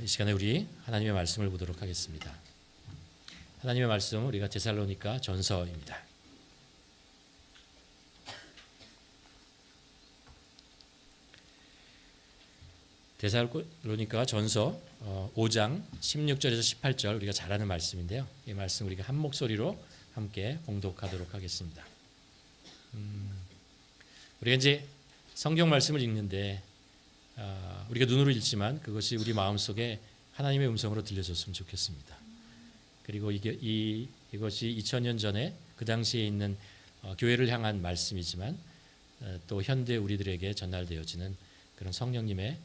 이 시간에 우리 하나님의 말씀을 보도록 하겠습니다. 하나님의 말씀 우리가 데살로니가 전서입니다. 데살로니가 전서 5장 16절에서 18절 우리가 잘 아는 말씀인데요. 이 말씀 우리가 한 목소리로 함께 봉독하도록 하겠습니다. 우리가 이제 성경 말씀을 읽는데 우리가 눈으로 읽지만 그것이 우리 마음속에 하나님의 음성으로 들려줬으면 좋겠습니다. 그리고 이것이 2000년 전에 그 당시에 있는 교회를 향한 말씀이지만 또 현대 우리들에게 전달되어지는 그런 성령님의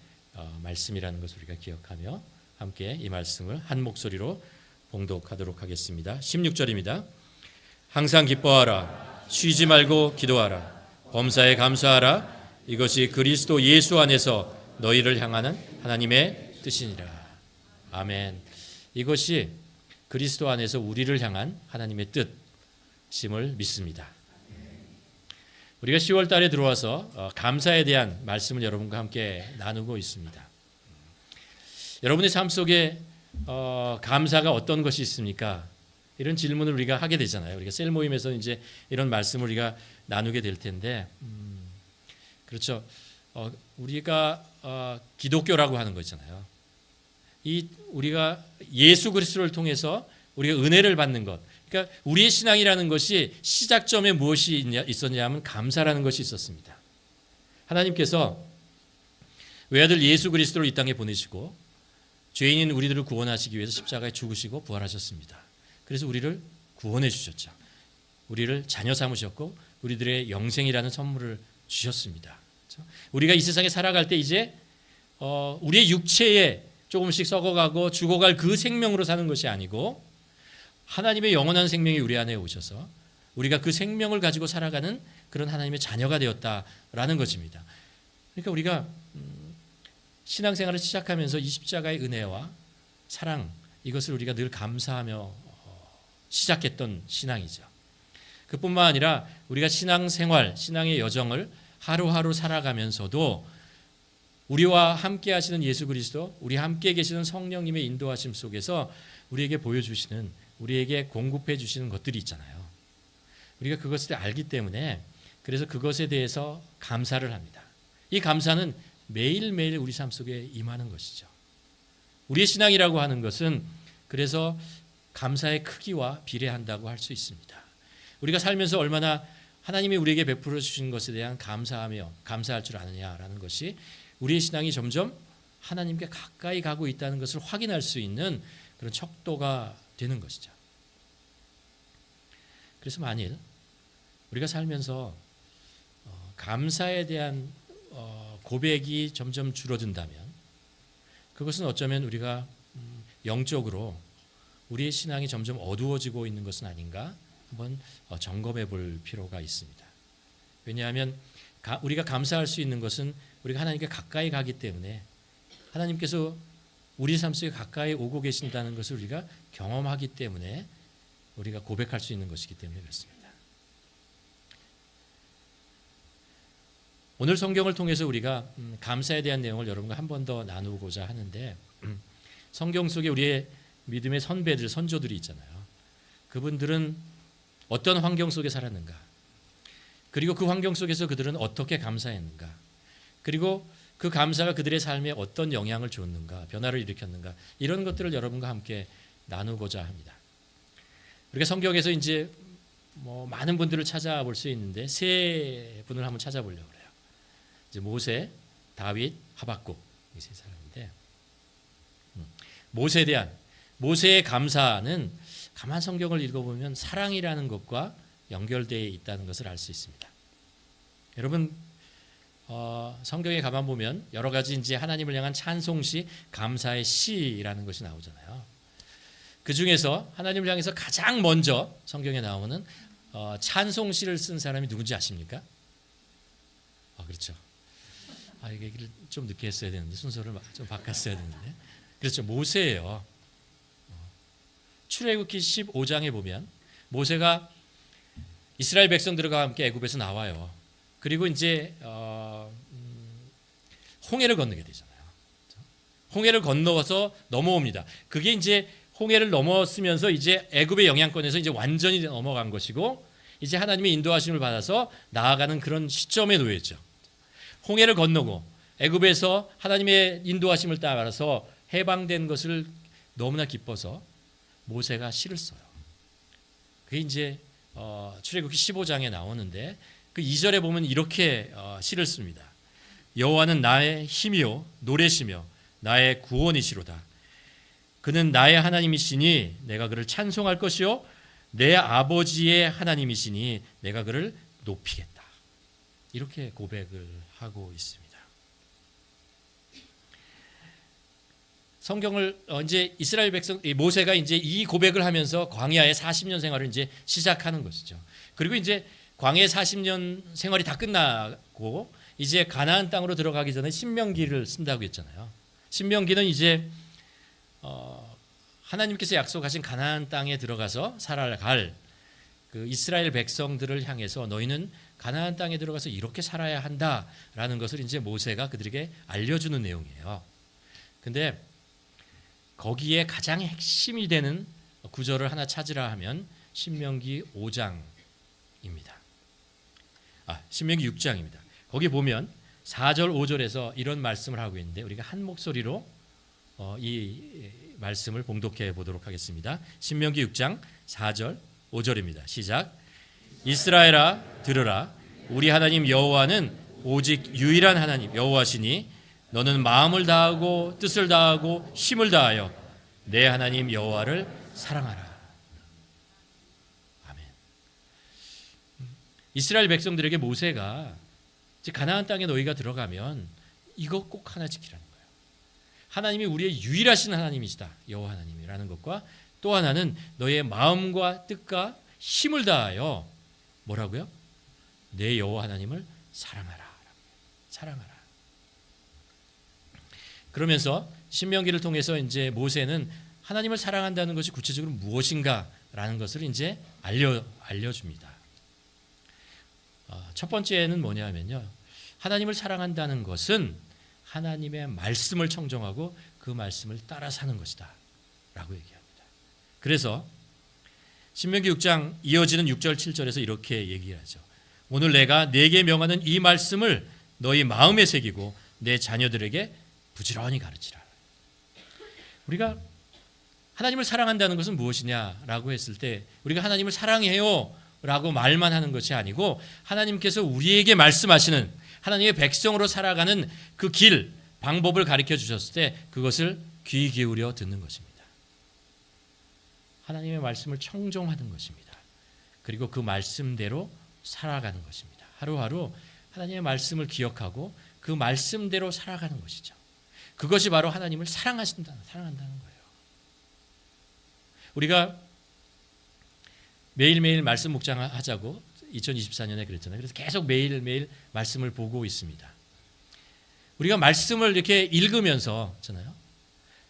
말씀이라는 것을 우리가 기억하며 함께 이 말씀을 한 목소리로 봉독하도록 하겠습니다. 16절입니다. 항상 기뻐하라. 쉬지 말고 기도하라. 범사에 감사하라. 이것이 그리스도 예수 안에서 너희를 향하는 하나님의 뜻이니라. 아멘. 이것이 그리스도 안에서 우리를 향한 하나님의 뜻임을 믿습니다. 우리가 10월 달에 들어와서 감사에 대한 말씀을 여러분과 함께 나누고 있습니다. 여러분의 삶 속에 감사가 어떤 것이 있습니까? 이런 질문을 우리가 하게 되잖아요. 우리가 셀 모임에서 이제 이런 말씀을 우리가 나누게 될 텐데, 그렇죠. 우리가 기독교라고 하는 거 있잖아요. 우리가 예수 그리스도를 통해서 우리가 은혜를 받는 것. 그러니까 우리의 신앙이라는 것이 시작점에 무엇이 있었냐 하면 감사라는 것이 있었습니다. 하나님께서 외아들 예수 그리스도를 이 땅에 보내시고 죄인인 우리들을 구원하시기 위해서 십자가에 죽으시고 부활하셨습니다. 그래서 우리를 구원해 주셨죠. 우리를 자녀 삼으셨고 우리들의 영생이라는 선물을 주셨습니다. 우리가 이 세상에 살아갈 때 이제 우리의 육체에 조금씩 썩어가고 죽어갈 그 생명으로 사는 것이 아니고 하나님의 영원한 생명이 우리 안에 오셔서 우리가 그 생명을 가지고 살아가는 그런 하나님의 자녀가 되었다라는 것입니다. 그러니까 우리가 신앙생활을 시작하면서 이 십자가의 은혜와 사랑 이것을 우리가 늘 감사하며 시작했던 신앙이죠. 그뿐만 아니라 우리가 신앙생활, 신앙의 여정을 하루하루 살아가면서도 우리와 함께 하시는 예수 그리스도, 우리 함께 계시는 성령님의 인도하심 속에서 우리에게 보여주시는, 우리에게 공급해 주시는 것들이 있잖아요. 우리가 그것을 알기 때문에 그래서 그것에 대해서 감사를 합니다. 이 감사는 매일매일 우리 삶 속에 임하는 것이죠. 우리의 신앙이라고 하는 것은 그래서 감사의 크기와 비례한다고 할 수 있습니다. 우리가 살면서 얼마나 하나님이 우리에게 베풀어 주신 것에 대한 감사하며 감사할 줄 아느냐라는 것이 우리의 신앙이 점점 하나님께 가까이 가고 있다는 것을 확인할 수 있는 그런 척도가 되는 것이죠. 그래서 만일 우리가 살면서 감사에 대한 고백이 점점 줄어든다면 그것은 어쩌면 우리가 영적으로 우리의 신앙이 점점 어두워지고 있는 것은 아닌가 한번 점검해 볼 필요가 있습니다. 왜냐하면 우리가 감사할 수 있는 것은 우리가 하나님께 가까이 가기 때문에 하나님께서 우리 삶 속에 가까이 오고 계신다는 것을 우리가 경험하기 때문에 우리가 고백할 수 있는 것이기 때문에 그렇습니다. 오늘 성경을 통해서 우리가 감사에 대한 내용을 여러분과 한 번 더 나누고자 하는데 성경 속에 우리의 믿음의 선배들, 선조들이 있잖아요. 그분들은 어떤 환경 속에 살았는가? 그리고 그 환경 속에서 그들은 어떻게 감사했는가? 그리고 그 감사가 그들의 삶에 어떤 영향을 줬는가? 변화를 일으켰는가? 이런 것들을 여러분과 함께 나누고자 합니다. 우리가 성경에서 이제 많은 분들을 찾아볼 수 있는데 세 분을 한번 찾아보려고 그래요. 이제 모세, 다윗, 하박국 이 세 사람인데 모세의 감사는 가만 성경을 읽어보면 사랑이라는 것과 연결되어 있다는 것을 알 수 있습니다. 여러분 성경에 가만 보면 여러 가지 이제 하나님을 향한 찬송시, 감사의 시라는 것이 나오잖아요. 그 중에서 하나님을 향해서 가장 먼저 성경에 나오는 찬송시를 쓴 사람이 누군지 아십니까? 그렇죠. 이 얘기를 좀 늦게 했어야 되는데 순서를 좀 바꿨어야 되는데 그렇죠. 모세예요. 출애굽기 15장에 보면 모세가 이스라엘 백성들과 함께 애굽에서 나와요. 그리고 이제 홍해를 건너게 되잖아요. 홍해를 건너서 넘어옵니다. 그게 이제 홍해를 넘었으면서 이제 애굽의 영향권에서 이제 완전히 넘어간 것이고 이제 하나님의 인도하심을 받아서 나아가는 그런 시점에 놓여 있죠. 홍해를 건너고 애굽에서 하나님의 인도하심을 따라서 해방된 것을 너무나 기뻐서 모세가 시를 써요. 그게 이제 출애굽기 15장에 나오는데 그 2절에 보면 이렇게 시를 씁니다. 여호와는 나의 힘이요 노래시며 나의 구원이시로다. 그는 나의 하나님이시니 내가 그를 찬송할 것이요 내 아버지의 하나님이시니 내가 그를 높이겠다. 이렇게 고백을 하고 있습니다. 성경을 이제 이스라엘 백성 모세가 이제 이 고백을 하면서 광야의 40년 생활을 이제 시작하는 것이죠. 그리고 이제 광야 40년 생활이 다 끝나고 이제 가나안 땅으로 들어가기 전에 신명기를 쓴다고 했잖아요. 신명기는 이제 하나님께서 약속하신 가나안 땅에 들어가서 살아갈 그 이스라엘 백성들을 향해서 너희는 가나안 땅에 들어가서 이렇게 살아야 한다라는 것을 이제 모세가 그들에게 알려주는 내용이에요. 근데 거기에 가장 핵심이 되는 구절을 하나 찾으라 하면 신명기 5장입니다. 신명기 6장입니다. 거기 보면 4절 5절에서 이런 말씀을 하고 있는데 우리가 한 목소리로 이 말씀을 봉독해 보도록 하겠습니다. 신명기 6장 4절 5절입니다. 시작. 이스라엘아 들으라. 우리 하나님 여호와는 오직 유일한 하나님 여호와시니 너는 마음을 다하고 뜻을 다하고 힘을 다하여 내 하나님 여호와를 사랑하라. 아멘. 이스라엘 백성들에게 모세가 가나안 땅에 너희가 들어가면 이거 꼭 하나 지키라는 거예요. 하나님이 우리의 유일하신 하나님이시다. 여호와 하나님이라는 것과 또 하나는 너의 마음과 뜻과 힘을 다하여 뭐라고요? 내 여호와 하나님을 사랑하라. 사랑하라. 그러면서 신명기를 통해서 이제 모세는 하나님을 사랑한다는 것이 구체적으로 무엇인가라는 것을 이제 알려줍니다. 첫 번째는 뭐냐면요. 하나님을 사랑한다는 것은 하나님의 말씀을 청정하고 그 말씀을 따라 사는 것이다 라고 얘기합니다. 그래서 신명기 6장 이어지는 6절 7절에서 이렇게 얘기하죠. 오늘 내가 네게 명하는 이 말씀을 너희 마음에 새기고 내 자녀들에게 부지런히 가르치라. 우리가 하나님을 사랑한다는 것은 무엇이냐라고 했을 때 우리가 하나님을 사랑해요 라고 말만 하는 것이 아니고 하나님께서 우리에게 말씀하시는 하나님의 백성으로 살아가는 그 길, 방법을 가르쳐 주셨을 때 그것을 귀 기울여 듣는 것입니다. 하나님의 말씀을 청종하는 것입니다. 그리고 그 말씀대로 살아가는 것입니다. 하루하루 하나님의 말씀을 기억하고 그 말씀대로 살아가는 것이죠. 그것이 바로 하나님을 사랑한다는 거예요. 우리가 매일매일 말씀 묵상하자고 2024년에 그랬잖아요. 그래서 계속 매일매일 말씀을 보고 있습니다. 우리가 말씀을 이렇게 읽으면서 있잖아요.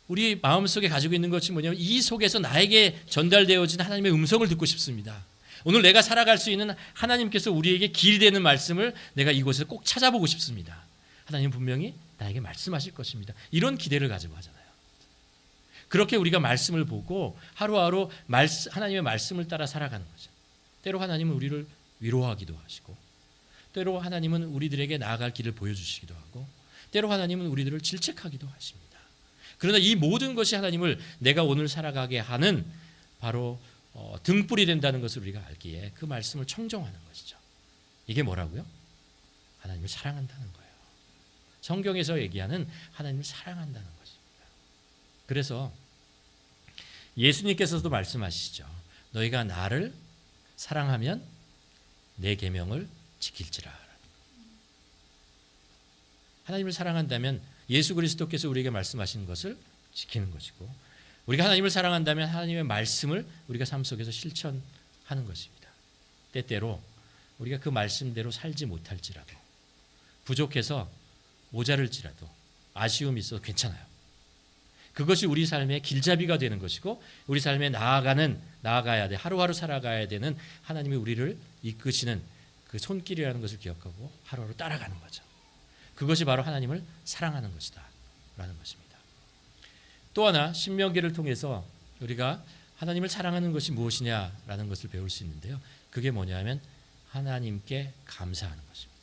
우리 마음속에 가지고 있는 것이 뭐냐면 이 속에서 나에게 전달되어진 하나님의 음성을 듣고 싶습니다. 오늘 내가 살아갈 수 있는 하나님께서 우리에게 길이 되는 말씀을 내가 이곳에서 꼭 찾아보고 싶습니다. 하나님 분명히 나에게 말씀하실 것입니다. 이런 기대를 가지고 하잖아요. 그렇게 우리가 말씀을 보고 하루하루 하나님의 말씀을 따라 살아가는 거죠. 때로 하나님은 우리를 위로하기도 하시고 때로 하나님은 우리들에게 나아갈 길을 보여주시기도 하고 때로 하나님은 우리들을 질책하기도 하십니다. 그러나 이 모든 것이 하나님을 내가 오늘 살아가게 하는 바로 등불이 된다는 것을 우리가 알기에 그 말씀을 청정하는 것이죠. 이게 뭐라고요? 하나님을 사랑한다는 거예요. 성경에서 얘기하는 하나님을 사랑한다는 것입니다. 그래서 예수님께서도 말씀하시죠. 너희가 나를 사랑하면 내 계명을 지킬지라. 하나님을 사랑한다면 예수 그리스도께서 우리에게 말씀하신 것을 지키는 것이고 우리가 하나님을 사랑한다면 하나님의 말씀을 우리가 삶 속에서 실천하는 것입니다. 때때로 우리가 그 말씀대로 살지 못할지라도 부족해서 모자랄지라도 아쉬움이 있어도 괜찮아요. 그것이 우리 삶의 길잡이가 되는 것이고 우리 삶에 나아가야 돼 하루하루 살아가야 되는 하나님이 우리를 이끄시는 그 손길이라는 것을 기억하고 하루하루 따라가는 거죠. 그것이 바로 하나님을 사랑하는 것이다 라는 것입니다. 또 하나 신명기를 통해서 우리가 하나님을 사랑하는 것이 무엇이냐라는 것을 배울 수 있는데요. 그게 뭐냐면 하나님께 감사하는 것입니다.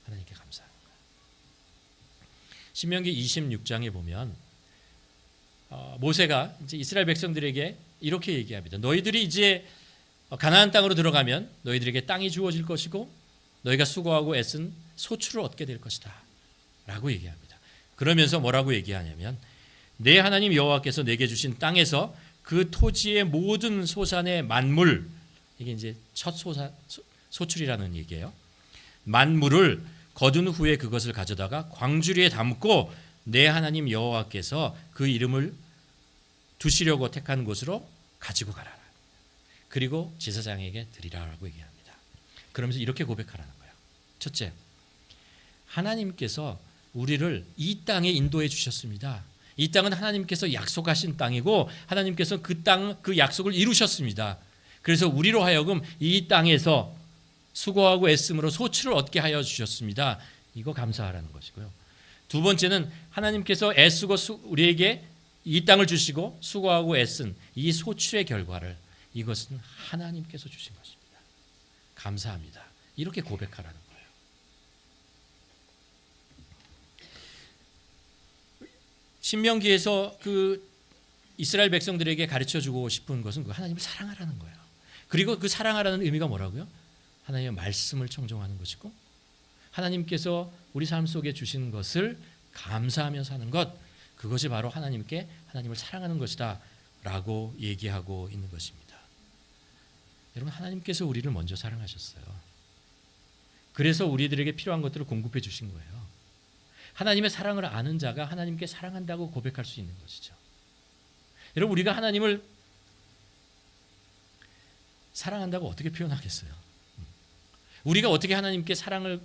하나님께 감사하는 거예요. 신명기 26장에 보면 모세가 이제 이스라엘 백성들에게 이렇게 얘기합니다. 너희들이 이제 가나안 땅으로 들어가면 너희들에게 땅이 주어질 것이고 너희가 수고하고 애쓴 소출을 얻게 될 것이다 라고 얘기합니다. 그러면서 뭐라고 얘기하냐면 내 하나님 여호와께서 내게 주신 땅에서 그 토지의 모든 소산의 만물, 이게 이제 첫 소출이라는 얘기예요. 만물을 거둔 후에 그것을 가져다가 광주리에 담고 내 하나님 여호와께서 그 이름을 두시려고 택한 곳으로 가지고 가라. 그리고 제사장에게 드리라라고 얘기합니다. 그러면서 이렇게 고백하라는 거예요. 첫째, 하나님께서 우리를 이 땅에 인도해 주셨습니다. 이 땅은 하나님께서 약속하신 땅이고 하나님께서 그 약속을 이루셨습니다. 그래서 우리로 하여금 이 땅에서 수고하고 애씀으로 소출을 얻게 하여 주셨습니다. 이거 감사하라는 것이고요. 두 번째는 하나님께서 애쓰고 우리에게 이 땅을 주시고 수고하고 애쓴 이 소출의 결과를 이것은 하나님께서 주신 것입니다. 감사합니다. 이렇게 고백하라는 거예요. 신명기에서 그 이스라엘 백성들에게 가르쳐주고 싶은 것은 그 하나님을 사랑하라는 거예요. 그리고 그 사랑하라는 의미가 뭐라고요? 하나님의 말씀을 청종하는 것이고 하나님께서 우리 삶 속에 주신 것을 감사하며 사는 것, 그것이 바로 하나님께 하나님을 사랑하는 것이다 라고 얘기하고 있는 것입니다. 여러분, 하나님께서 우리를 먼저 사랑하셨어요. 그래서 우리들에게 필요한 것들을 공급해 주신 거예요. 하나님의 사랑을 아는 자가 하나님께 사랑한다고 고백할 수 있는 것이죠. 여러분, 우리가 하나님을 사랑한다고 어떻게 표현하겠어요? 우리가 어떻게 하나님께 사랑을,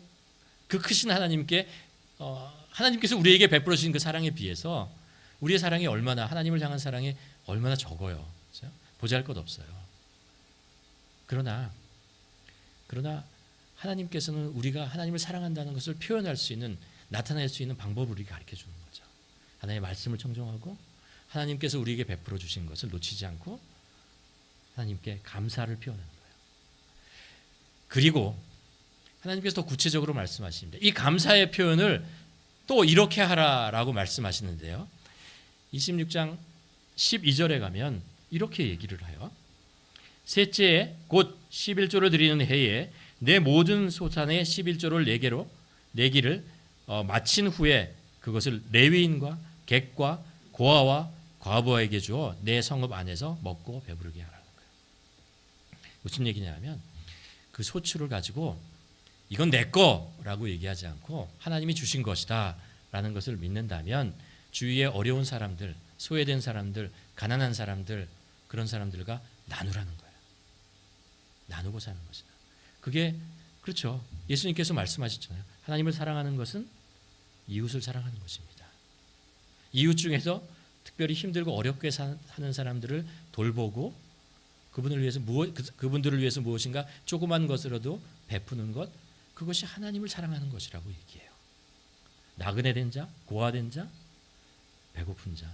그 크신 하나님께 하나님께서 우리에게 베풀어 주신 그 사랑에 비해서 우리의 사랑이 얼마나, 하나님을 향한 사랑이 얼마나 적어요. 그렇죠? 보잘것없어요. 그러나 하나님께서는 우리가 하나님을 사랑한다는 것을 표현할 수 있는, 나타낼 수 있는 방법을 우리가 가르쳐 주는 거죠. 하나님의 말씀을 청종하고 하나님께서 우리에게 베풀어 주신 것을 놓치지 않고 하나님께 감사를 표현하는 거예요. 그리고 하나님께서 더 구체적으로 말씀하십니다. 이 감사의 표현을 또 이렇게 하라라고 말씀하시는데요. 26장 12절에 가면 이렇게 얘기를 해요. 셋째에 곧 11조를 드리는 해에 내 모든 소산의 11조를 내기를 마친 후에 그것을 레위인과 객과 고아와 과부에게 주어 내 성읍 안에서 먹고 배부르게 하라는 거예요. 무슨 얘기냐면 그 소출을 가지고 이건 내 거라고 얘기하지 않고 하나님이 주신 것이다 라는 것을 믿는다면 주위에 어려운 사람들, 소외된 사람들, 가난한 사람들, 그런 사람들과 나누라는 거예요. 나누고 사는 것이다. 그게 그렇죠. 예수님께서 말씀하셨잖아요. 하나님을 사랑하는 것은 이웃을 사랑하는 것입니다. 이웃 중에서 특별히 힘들고 어렵게 사는 사람들을 돌보고 그분들을 위해서 무엇인가 조그만 것으로도 베푸는 것, 그것이 하나님을 사랑하는 것이라고 얘기해요. 나그네 된 자, 고아된 자, 배고픈 자,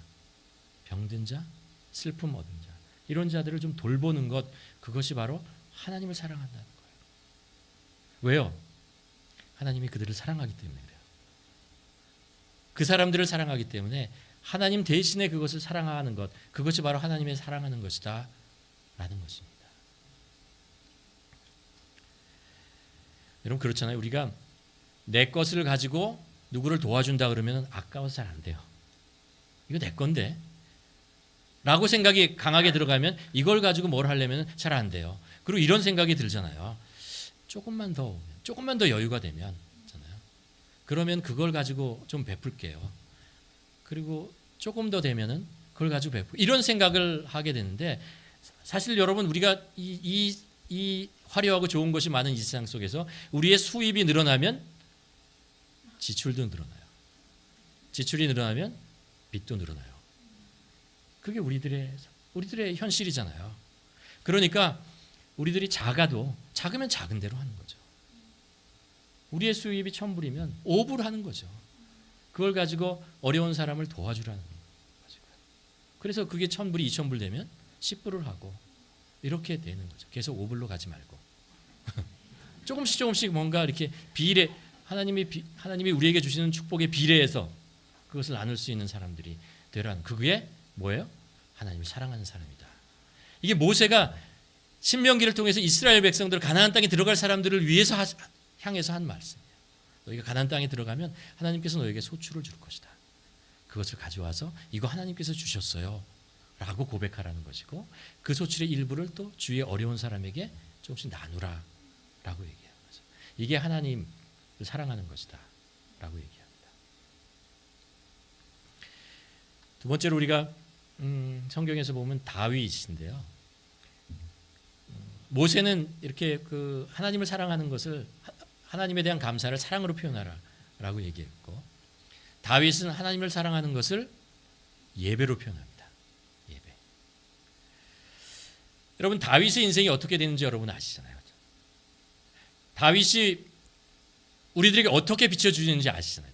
병든 자, 슬픔 얻은 자, 이런 자들을 좀 돌보는 것, 그것이 바로 하나님을 사랑한다는 거예요. 왜요? 하나님이 그들을 사랑하기 때문에 그래요. 그 사람들을 사랑하기 때문에 하나님 대신에 그것을 사랑하는 것, 그것이 바로 하나님의 사랑하는 것이다 라는 것입니다. 여러분, 그렇잖아요. 우리가 내 것을 가지고 누구를 도와준다 그러면 아까워서 잘 안 돼요. 이거 내 건데 라고 생각이 강하게 들어가면 이걸 가지고 뭘 하려면 잘 안 돼요. 그리고 이런 생각이 들잖아요. 조금만 더 여유가 되면, 그러면 그걸 가지고 좀 베풀게요. 그리고 조금 더 되면은 그걸 가지고 베풀, 이런 생각을 하게 되는데, 사실 여러분, 우리가 이 화려하고 좋은 것이 많은 이 세상 속에서 우리의 수입이 늘어나면 지출도 늘어나요. 지출이 늘어나면 빚도 늘어나요. 그게 우리들의 현실이잖아요. 그러니까 우리들이 작으면 작은 대로 하는 거죠. 우리의 수입이 1,000불이면 5불 하는 거죠. 그걸 가지고 어려운 사람을 도와주라는 거죠. 그래서 그게 1,000불이 2,000불 되면 10불을 하고 이렇게 되는 거죠. 계속 5불로 가지 말고 조금씩 뭔가 이렇게 비례, 하나님이 우리에게 주시는 축복에 비례해서 그것을 나눌 수 있는 사람들이 되라는, 그게 뭐예요? 하나님을 사랑하는 사람이다. 이게 모세가 신명기를 통해서 이스라엘 백성들 가나안 땅에 들어갈 사람들을 위해서 향해서 한 말씀이에요. 너희가 가나안 땅에 들어가면 하나님께서 너에게 소출을 줄 것이다. 그것을 가져와서 이거 하나님께서 주셨어요 라고 고백하라는 것이고, 그 소출의 일부를 또 주위에 어려운 사람에게 조금씩 나누라 라고 얘기하는 거죠. 이게 하나님을 사랑하는 것이다 라고 얘기합니다. 두 번째로 우리가 성경에서 보면 다윗인데요. 모세는 이렇게 그 하나님을 사랑하는 것을, 하나님에 대한 감사를 사랑으로 표현하라 라고 얘기했고, 다윗은 하나님을 사랑하는 것을 예배로 표현합니다. 예배. 여러분, 다윗의 인생이 어떻게 되는지 여러분 아시잖아요. 다윗이 우리들에게 어떻게 비춰주는지 아시잖아요.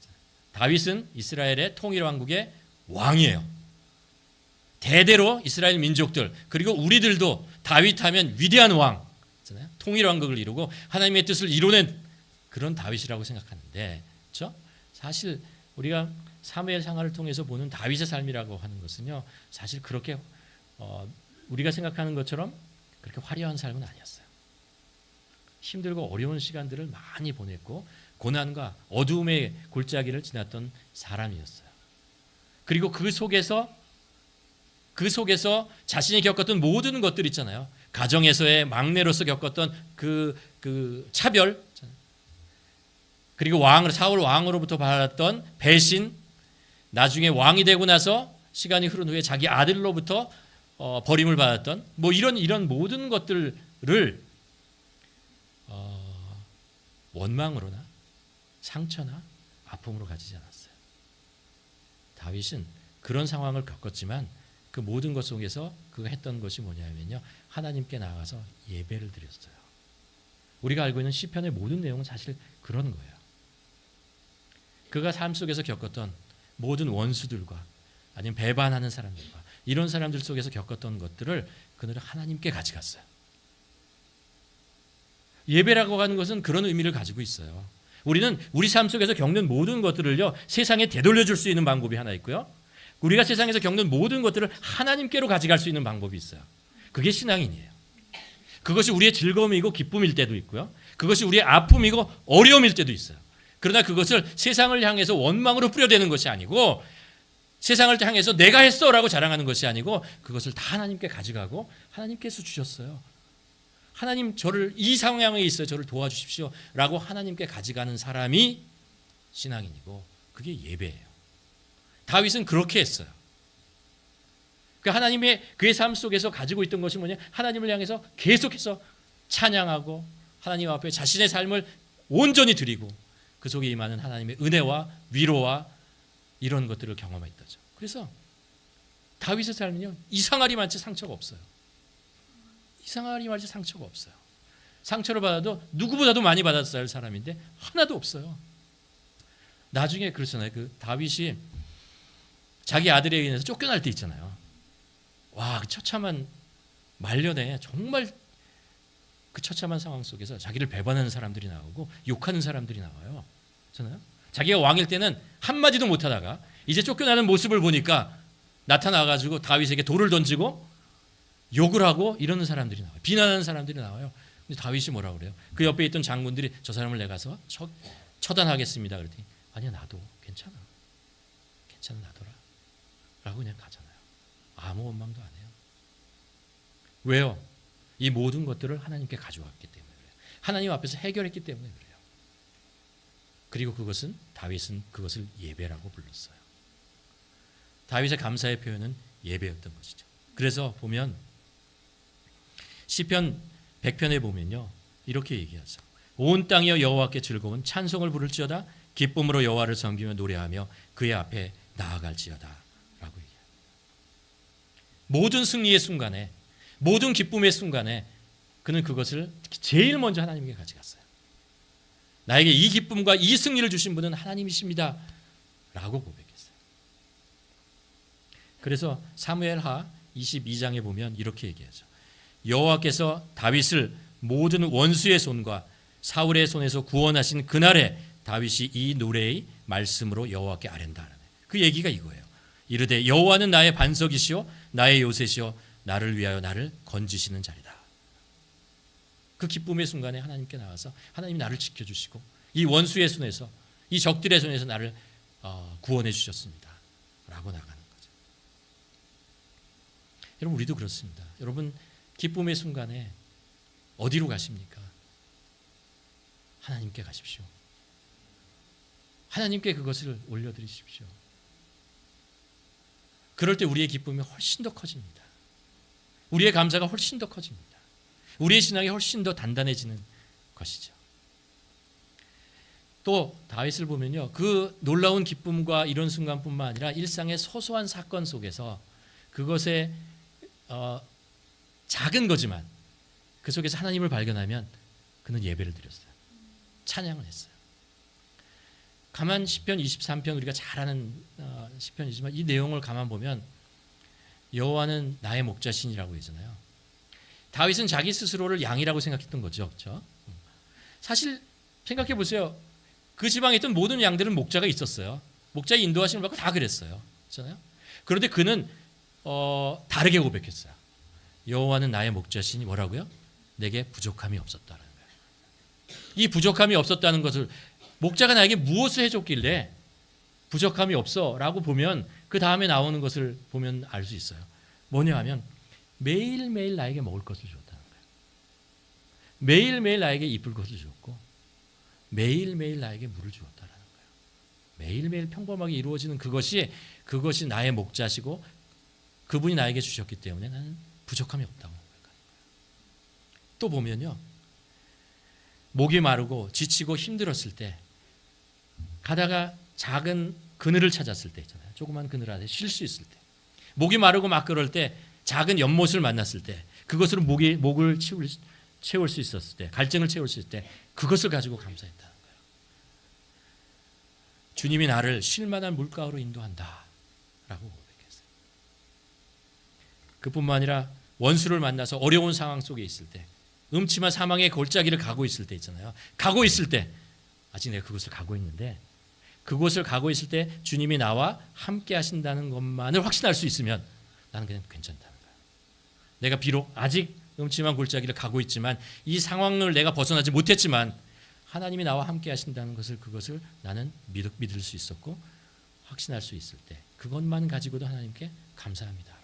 다윗은 이스라엘의 통일 왕국의 왕이에요. 대대로 이스라엘 민족들, 그리고 우리들도 다윗 하면 위대한 왕, 통일 왕국을 이루고 하나님의 뜻을 이뤄낸 그런 다윗이라고 생각하는데, 그렇죠? 사실 우리가 사무엘상하를 통해서 보는 다윗의 삶이라고 하는 것은요, 사실 그렇게 우리가 생각하는 것처럼 그렇게 화려한 삶은 아니었어요. 힘들고 어려운 시간들을 많이 보냈고 고난과 어두움의 골짜기를 지났던 사람이었어요. 그리고 그 속에서 자신이 겪었던 모든 것들 있잖아요. 가정에서의 막내로서 겪었던 그 차별, 그리고 사울 왕으로부터 받았던 배신, 나중에 왕이 되고 나서 시간이 흐른 후에 자기 아들로부터 버림을 받았던 뭐 이런 모든 것들을 원망으로나 상처나 아픔으로 가지지 않았어요. 다윗은 그런 상황을 겪었지만 그 모든 것 속에서 그가 했던 것이 뭐냐면요, 하나님께 나아가서 예배를 드렸어요. 우리가 알고 있는 시편의 모든 내용은 사실 그런 거예요. 그가 삶 속에서 겪었던 모든 원수들과 아니면 배반하는 사람들과 이런 사람들 속에서 겪었던 것들을 그는 하나님께 가져갔어요. 예배라고 하는 것은 그런 의미를 가지고 있어요. 우리는 우리 삶 속에서 겪는 모든 것들을요, 세상에 되돌려줄 수 있는 방법이 하나 있고요, 우리가 세상에서 겪는 모든 것들을 하나님께로 가져갈 수 있는 방법이 있어요. 그게 신앙인이에요. 그것이 우리의 즐거움이고 기쁨일 때도 있고요, 그것이 우리의 아픔이고 어려움일 때도 있어요. 그러나 그것을 세상을 향해서 원망으로 뿌려대는 것이 아니고, 세상을 향해서 내가 했어라고 자랑하는 것이 아니고, 그것을 다 하나님께 가져가고 하나님께서 주셨어요, 하나님 저를 이 상황에 있어요, 저를 도와주십시오 라고 하나님께 가져가는 사람이 신앙인이고, 그게 예배예요. 다윗은 그렇게 했어요. 하나님의 그의 삶 속에서 가지고 있던 것이 뭐냐, 하나님을 향해서 계속해서 찬양하고 하나님 앞에 자신의 삶을 온전히 드리고 그 속에 임하는 하나님의 은혜와 위로와 이런 것들을 경험했다죠. 그래서 다윗의 삶은요, 이상하리 많지 상처가 없어요. 이상하리 많지 상처가 없어요. 상처를 받아도 누구보다도 많이 받았어야 할 사람인데 하나도 없어요. 나중에 그렇잖아요. 그 다윗이 자기 아들에 의해서 쫓겨날 때 있잖아요. 와, 그 처참한 말년에 정말 그 처참한 상황 속에서 자기를 배반하는 사람들이 나오고 욕하는 사람들이 나와요. 그렇잖아요. 자기가 왕일 때는 한마디도 못하다가 이제 쫓겨나는 모습을 보니까 나타나가지고 다윗에게 돌을 던지고 욕을 하고 이러는 사람들이 나와요. 비난하는 사람들이 나와요. 근데 다윗이 뭐라고 그래요? 그 옆에 있던 장군들이 저 사람을 내가서 처단하겠습니다. 그랬더니 아니야, 나도 괜찮아 나더라 라고 그냥 가잖아요. 아무 원망도 안 해요. 왜요? 이 모든 것들을 하나님께 가져왔기 때문에 그래요. 하나님 앞에서 해결했기 때문에 그래요. 그리고 다윗은 그것을 예배라고 불렀어요. 다윗의 감사의 표현은 예배였던 것이죠. 그래서 보면 시편 100편에 보면요, 이렇게 얘기하죠. 온 땅이여 여호와께 즐거운 찬송을 부를지어다. 기쁨으로 여호와를 섬기며 노래하며 그의 앞에 나아갈지어다 라고 얘기해요. 모든 승리의 순간에, 모든 기쁨의 순간에 그는 그것을 제일 먼저 하나님께 가져갔어요. 나에게 이 기쁨과 이 승리를 주신 분은 하나님이십니다 라고 고백했어요. 그래서 사무엘하 22장에 보면 이렇게 얘기하죠. 여호와께서 다윗을 모든 원수의 손과 사울의 손에서 구원하신 그날에 다윗이 이 노래의 말씀으로 여호와께 아뢰다. 그 얘기가 이거예요. 이르되 여호와는 나의 반석이시요 나의 요새시요 나를 위하여 나를 건지시는 자리다. 그 기쁨의 순간에 하나님께 나와서 하나님이 나를 지켜주시고 이 원수의 손에서 이 적들의 손에서 나를 구원해 주셨습니다 라고 나가는 거죠. 여러분 우리도 그렇습니다. 여러분 기쁨의 순간에 어디로 가십니까? 하나님께 가십시오. 하나님께 그것을 올려드리십시오. 그럴 때 우리의 기쁨이 훨씬 더 커집니다. 우리의 감사가 훨씬 더 커집니다. 우리의 신앙이 훨씬 더 단단해지는 것이죠. 또 다윗을 보면요, 그 놀라운 기쁨과 이런 순간뿐만 아니라 일상의 소소한 사건 속에서 그것에 작은 거지만 그 속에서 하나님을 발견하면 그는 예배를 드렸어요. 찬양을 했어요. 가만 시편 23편 우리가 잘 아는 시편이지만 이 내용을 가만 보면 여호와는 나의 목자신이라고 하잖아요. 다윗은 자기 스스로를 양이라고 생각했던 거죠. 그렇죠? 사실 생각해 보세요. 그 지방에 있던 모든 양들은 목자가 있었어요. 목자의 인도하심을 받고 다 그랬어요. 그렇잖아요? 그런데 그는 다르게 고백했어요. 여호와는 나의 목자신이 뭐라고요? 내게 부족함이 없었다는 거예요. 이 부족함이 없었다는 것을 목자가 나에게 무엇을 해줬길래 부족함이 없어 라고 보면 그 다음에 나오는 것을 보면 알 수 있어요. 뭐냐 하면 매일매일 나에게 먹을 것을 줬다는 거예요. 매일매일 나에게 입을 것을 줬고 매일매일 나에게 물을 주었다는 거예요. 매일매일 평범하게 이루어지는 그것이 나의 목자시고 그분이 나에게 주셨기 때문에 나는 부족함이 없다고 생각하는 거예요. 또 보면요, 목이 마르고 지치고 힘들었을 때 가다가 작은 그늘을 찾았을 때 있잖아요. 조그만 그늘 안에 쉴 수 있을 때, 목이 마르고 막 그럴 때 작은 연못을 만났을 때 그것으로 목을 채울 수 있었을 때, 갈증을 채울 수 있을 때 그것을 가지고 감사했다는 거예요. 주님이 나를 쉴만한 물가로 인도한다 라고 고백했어요. 그뿐만 아니라 원수를 만나서 어려운 상황 속에 있을 때, 음침한 사망의 골짜기를 가고 있을 때 있잖아요. 가고 있을 때 아직 내가 그곳을 가고 있는데 그곳을 가고 있을 때 주님이 나와 함께 하신다는 것만을 확신할 수 있으면 나는 그냥 괜찮다는 거예요. 내가 비록 아직 음침한 골짜기를 가고 있지만 이 상황을 내가 벗어나지 못했지만 하나님이 나와 함께 하신다는 그것을 나는 믿을 수 있었고 확신할 수 있을 때 그것만 가지고도 하나님께 감사합니다.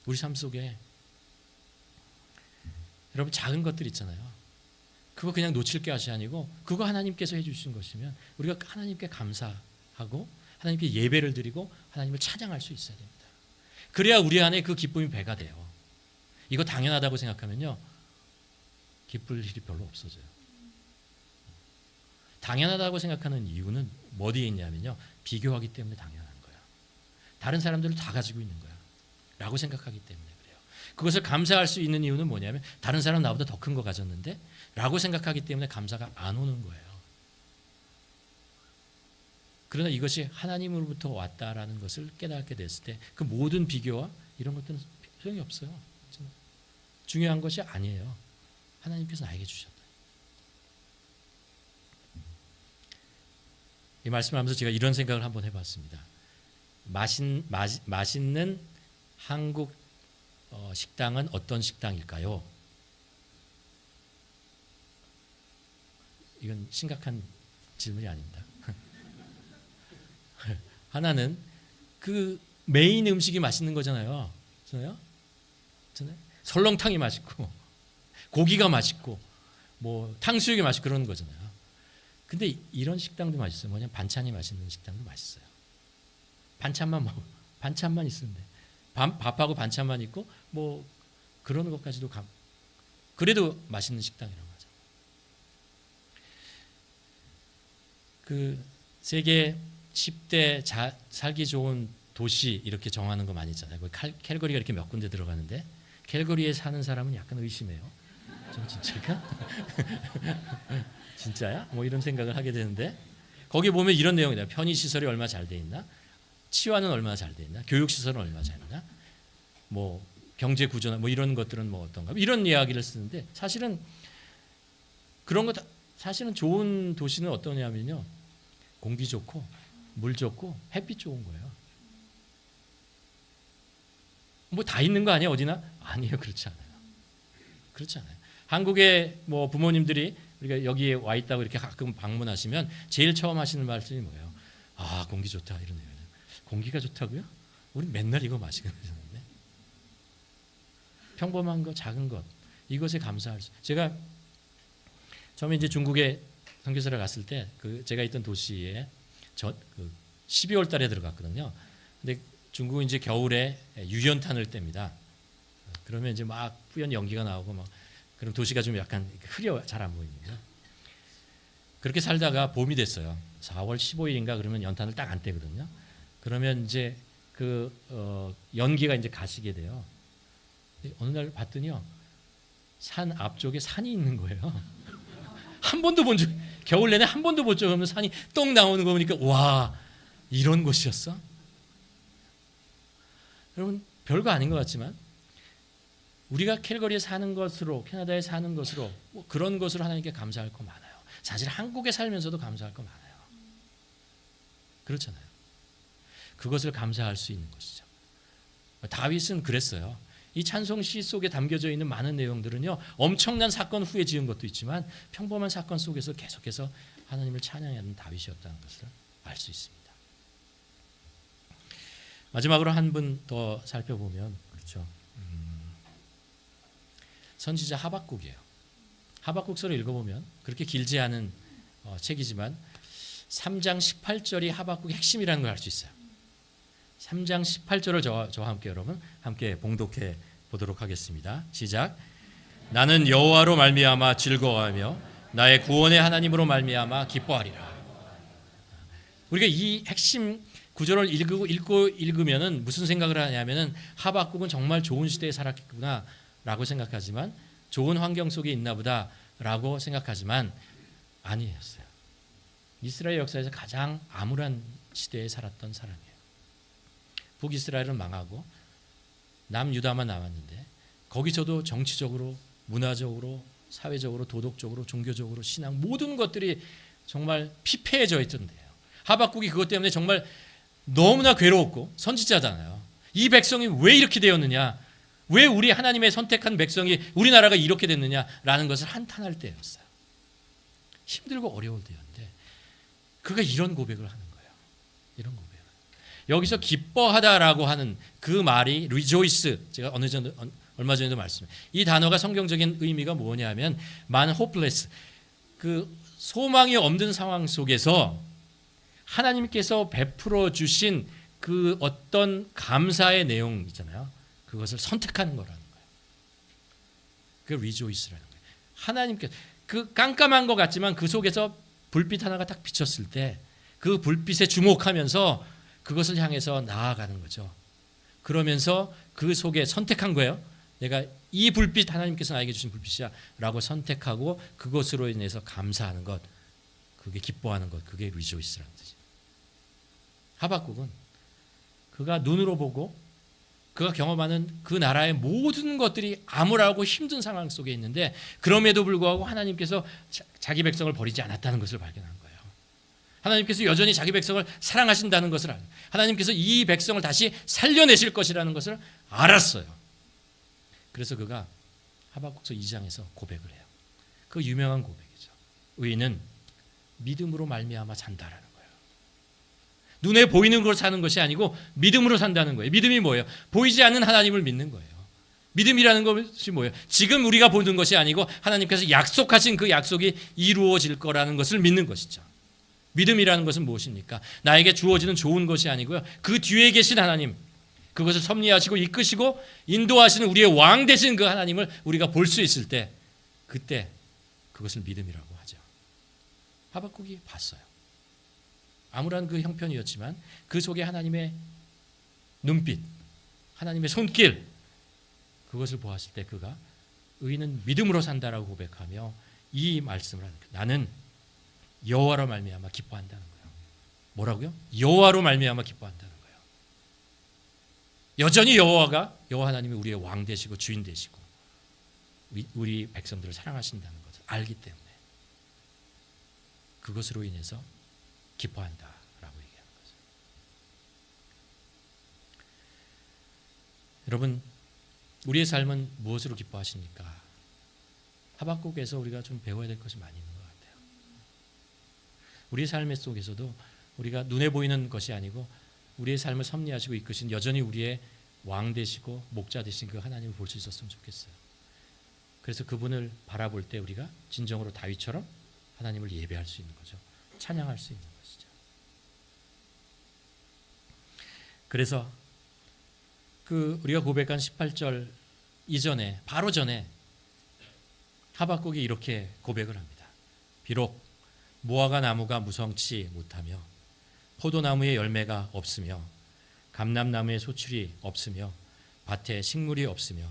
우리 삶 속에 여러분 작은 것들 있잖아요. 그거 그냥 놓칠 것이 아니고 그거 하나님께서 해주신 것이면 우리가 하나님께 감사하고 하나님께 예배를 드리고 하나님을 찬양할 수 있어야 됩니다. 그래야 우리 안에 그 기쁨이 배가 돼요. 이거 당연하다고 생각하면요, 기쁠 일이 별로 없어져요. 당연하다고 생각하는 이유는 어디에 있냐면요, 비교하기 때문에 당연한 거야. 다른 사람들을 다 가지고 있는 거야 라고 생각하기 때문에 그래요. 그것을 감사할 수 있는 이유는 뭐냐면 다른 사람 나보다 더 큰 거 가졌는데 라고 생각하기 때문에 감사가 안 오는 거예요. 그러나 이것이 하나님으로부터 왔다라는 것을 깨닫게 됐을 때 그 모든 비교와 이런 것들은 소용이 없어요. 중요한 것이 아니에요. 하나님께서 나에게 주셨다. 이 말씀을 하면서 제가 이런 생각을 한번 해봤습니다. 맛있는 한국 식당은 어떤 식당일까요? 이건 심각한 질문이 아닙니다. 하나는 그 메인 음식이 맛있는 거잖아요. 설렁탕이 맛있고 고기가 맛있고 뭐 탕수육이 맛있고 그런 거잖아요. 근데 이런 식당도 맛있어요. 뭐냐면 반찬이 맛있는 식당도 맛있어요. 반찬만 있으면 돼. 밥하고 반찬만 있고 뭐 그런 것까지도 그래도 맛있는 식당이라고 하죠. 그 세계 10대 살기 좋은 도시 이렇게 정하는 거 많이 있잖아요. 캘거리가 이렇게 몇 군데 들어가는데 캘거리에 사는 사람은 약간 의심해요. 저 진짜일까? 진짜야? 뭐 이런 생각을 하게 되는데 거기 보면 이런 내용이다. 편의시설이 얼마나 잘 돼 있나? 치화는 얼마나 잘 돼 있나? 교육 시설은 얼마나 잘 있나? 뭐 경제 구조나 뭐 이런 것들은 뭐 어떤가? 이런 이야기를 쓰는데 사실은 그런 거 사실은 좋은 도시는 어떠냐면요. 공기 좋고 물 좋고 햇빛 좋은 거예요. 뭐 다 있는 거 아니야 어디나? 아니에요. 그렇지 않아요. 그렇지 않아요. 한국의 뭐 부모님들이 우리가 여기에 와 있다고 이렇게 가끔 방문하시면 제일 처음 하시는 말씀이 뭐예요? 아 공기 좋다 이러네요. 공기가 좋다고요? 우리 맨날 이거 마시거든요. 평범한 것, 작은 것 이것에 감사할 수. 제가 처음에 이제 중국에 선교사를 갔을 때 그 제가 있던 도시에 12월 달에 들어갔거든요. 근데 중국은 이제 겨울에 유연탄을 뗍니다. 그러면 이제 막 뿌연 연기가 나오고 막 그럼 도시가 좀 약간 흐려 잘 안 보입니다. 그렇게 살다가 봄이 됐어요. 4월 15일인가 그러면 연탄을 딱 안 떼거든요. 그러면 이제 그 연기가 이제 가시게 돼요. 어느 날 봤더니요. 산 앞쪽에 산이 있는 거예요. 한 번도 본 적, 겨울 내내 한 번도 본 적 없는 산이 똥 나오는 거 보니까 와 이런 곳이었어? 여러분 별거 아닌 것 같지만 우리가 캘거리에 사는 것으로 캐나다에 사는 것으로 뭐 그런 것으로 하나님께 감사할 거 많아요. 사실 한국에 살면서도 감사할 거 많아요. 그렇잖아요. 그것을 감사할 수 있는 것이죠. 다윗은 그랬어요. 이 찬송시 속에 담겨져 있는 많은 내용들은요. 엄청난 사건 후에 지은 것도 있지만 평범한 사건 속에서 계속해서 하나님을 찬양하는 다윗이었다는 것을 알 수 있습니다. 마지막으로 한 분 더 살펴보면 그렇죠. 선지자 하박국이에요. 하박국서를 읽어보면 그렇게 길지 않은 책이지만 3장 18절이 하박국의 핵심이라는 걸 알 수 있어요. 3장 18절을 저와 함께 여러분 함께 봉독해 보도록 하겠습니다. 시작. 나는 여호와로 말미암아 즐거워하며 나의 구원의 하나님으로 말미암아 기뻐하리라. 우리가 이 핵심 구절을 읽으면은 무슨 생각을 하냐면은 하박국은 정말 좋은 시대에 살았구나라고 생각하지만 좋은 환경 속에 있나보다라고 생각하지만 아니었어요. 이스라엘 역사에서 가장 암울한 시대에 살았던 사람이에요. 북이스라엘은 망하고 남유다만 남았는데 거기서도 정치적으로, 문화적으로, 사회적으로, 도덕적으로, 종교적으로, 신앙 모든 것들이 정말 피폐해져 있던데요. 하박국이 그것 때문에 정말 너무나 괴로웠고 선지자잖아요. 이 백성이 왜 이렇게 되었느냐? 왜 우리 하나님의 선택한 백성이 우리나라가 이렇게 됐느냐라는 것을 한탄할 때였어요. 힘들고 어려울 때였는데 그가 이런 고백을 하는 거예요. 이런 고백을. 여기서 기뻐하다라고 하는 그 말이 rejoice. 제가 얼마 전에도 말씀드렸어요. 이 단어가 성경적인 의미가 뭐냐면 man hopeless. 그 소망이 없는 상황 속에서 하나님께서 베풀어 주신 그 어떤 감사의 내용 있잖아요. 그것을 선택하는 거라는 거예요. 그게 rejoice라는 거예요. 하나님께서 그 깜깜한 것 같지만 그 속에서 불빛 하나가 딱 비쳤을 때 그 불빛에 주목하면서 그것을 향해서 나아가는 거죠. 그러면서 그 속에 선택한 거예요. 내가 이 불빛 하나님께서 나에게 주신 불빛이야 라고 선택하고 그것으로 인해서 감사하는 것, 그게 기뻐하는 것, 그게 rejoice라는 뜻이에요. 하박국은 그가 눈으로 보고 그가 경험하는 그 나라의 모든 것들이 암울하고 힘든 상황 속에 있는데 그럼에도 불구하고 하나님께서 자기 백성을 버리지 않았다는 것을 발견한 거예요. 하나님께서 여전히 자기 백성을 사랑하신다는 것을 알고 하나님께서 이 백성을 다시 살려내실 것이라는 것을 알았어요. 그래서 그가 하박국서 2장에서 고백을 해요. 그 유명한 고백이죠. 의인은 믿음으로 말미암아 산다라는 거예요. 눈에 보이는 걸 사는 것이 아니고 믿음으로 산다는 거예요. 믿음이 뭐예요? 보이지 않는 하나님을 믿는 거예요. 믿음이라는 것이 뭐예요? 지금 우리가 보는 것이 아니고 하나님께서 약속하신 그 약속이 이루어질 거라는 것을 믿는 것이죠. 믿음이라는 것은 무엇입니까? 나에게 주어지는 좋은 것이 아니고요. 그 뒤에 계신 하나님, 그것을 섭리하시고 이끄시고 인도하시는 우리의 왕 되신 그 하나님을 우리가 볼 수 있을 때 그때 그것을 믿음이라고 하죠. 하박국이 봤어요. 암울한 그 형편이었지만 그 속에 하나님의 눈빛, 하나님의 손길 그것을 보았을 때 그가 의인은 믿음으로 산다라고 고백하며 이 말씀을 하는 거예요. 나는 여호와로 말미암아 기뻐한다는 거예요. 뭐라고요? 여호와로 말미암아 기뻐한다는 거예요. 여전히 여호와 하나님이 우리의 왕 되시고 주인 되시고 우리 백성들을 사랑하신다는 것을 알기 때문에 그것으로 인해서 기뻐한다라고 얘기하는 거죠. 여러분, 우리의 삶은 무엇으로 기뻐하십니까? 하박국에서 우리가 좀 배워야 될 것이 많이 있는 것 같아요. 우리의 삶 속에서도 우리가 눈에 보이는 것이 아니고 우리의 삶을 섭리하시고 이끄신 여전히 우리의 왕 되시고 목자 되신 그 하나님을 볼 수 있었으면 좋겠어요. 그래서 그분을 바라볼 때 우리가 진정으로 다윗처럼 하나님을 예배할 수 있는 거죠. 찬양할 수 있는 것이죠. 그래서 우리가 고백한 18절 이전에 바로 전에 하박국이 이렇게 고백을 합니다. 비록 무화과 나무가 무성치 못하며 포도나무에 열매가 없으며 감람나무에 소출이 없으며 밭에 식물이 없으며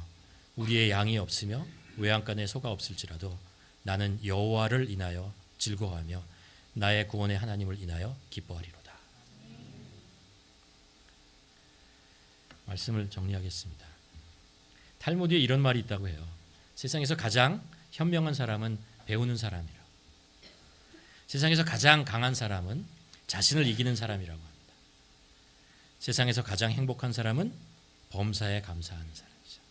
우리의 양이 없으며 외양간에 소가 없을지라도 나는 여호와를 인하여 즐거워하며 나의 구원의 하나님을 인하여 기뻐하리로다. 말씀을 정리하겠습니다. 탈무드에 이런 말이 있다고 해요. 세상에서 가장 현명한 사람은 배우는 사람이라. 세상에서 가장 강한 사람은 자신을 이기는 사람이라고 합니다. 세상에서 가장 행복한 사람은 범사에 감사하는 사람이죠.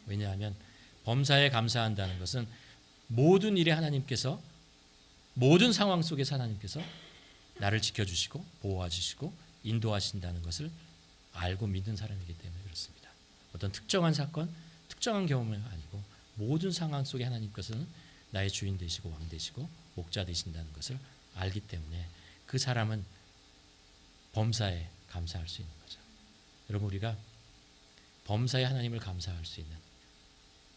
왜냐하면 범사에 감사한다는 것은 모든 일에 하나님께서 모든 상황 속에서 하나님께서 나를 지켜주시고 보호하시고 인도하신다는 것을 알고 믿는 사람이기 때문에 그렇습니다. 어떤 특정한 사건, 특정한 경험은 아니고 모든 상황 속에 하나님께서는 나의 주인 되시고 왕 되시고 목자 되신다는 것을 알기 때문에 그 사람은 범사에 감사할 수 있는 거죠. 여러분, 우리가 범사에 하나님을 감사할 수 있는,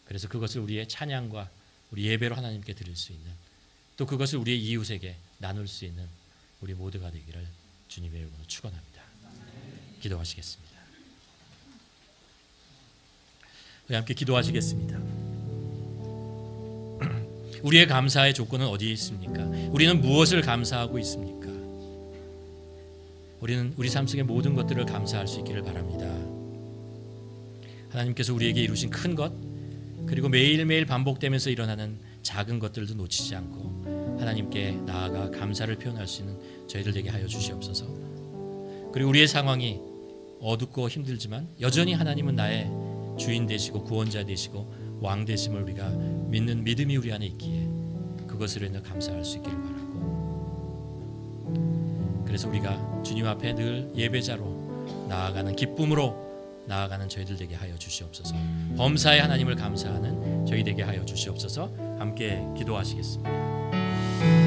그래서 그것을 우리의 찬양과 우리 예배로 하나님께 드릴 수 있는, 또 그것을 우리의 이웃에게 나눌 수 있는 우리 모두가 되기를 주님의 이름으로 축원합니다. 기도하시겠습니다. 우리 함께 기도하시겠습니다. 우리의 감사의 조건은 어디에 있습니까? 우리는 무엇을 감사하고 있습니까? 우리는 우리 삶 속의 모든 것들을 감사할 수 있기를 바랍니다. 하나님께서 우리에게 이루신 큰 것, 그리고 매일매일 반복되면서 일어나는 작은 것들도 놓치지 않고 하나님께 나아가 감사를 표현할 수 있는 저희들 되게 하여 주시옵소서. 그리고 우리의 상황이 어둡고 힘들지만 여전히 하나님은 나의 주인 되시고 구원자 되시고 왕 되심을 우리가 믿는 믿음이 우리 안에 있기에 그것으로 인해 감사할 수 있기를 바라고, 그래서 우리가 주님 앞에 늘 예배자로 나아가는, 기쁨으로 나아가는 저희들 되게 하여 주시옵소서. 범사에 하나님을 감사하는 저희 되게 하여 주시옵소서. 함께 기도하시겠습니다.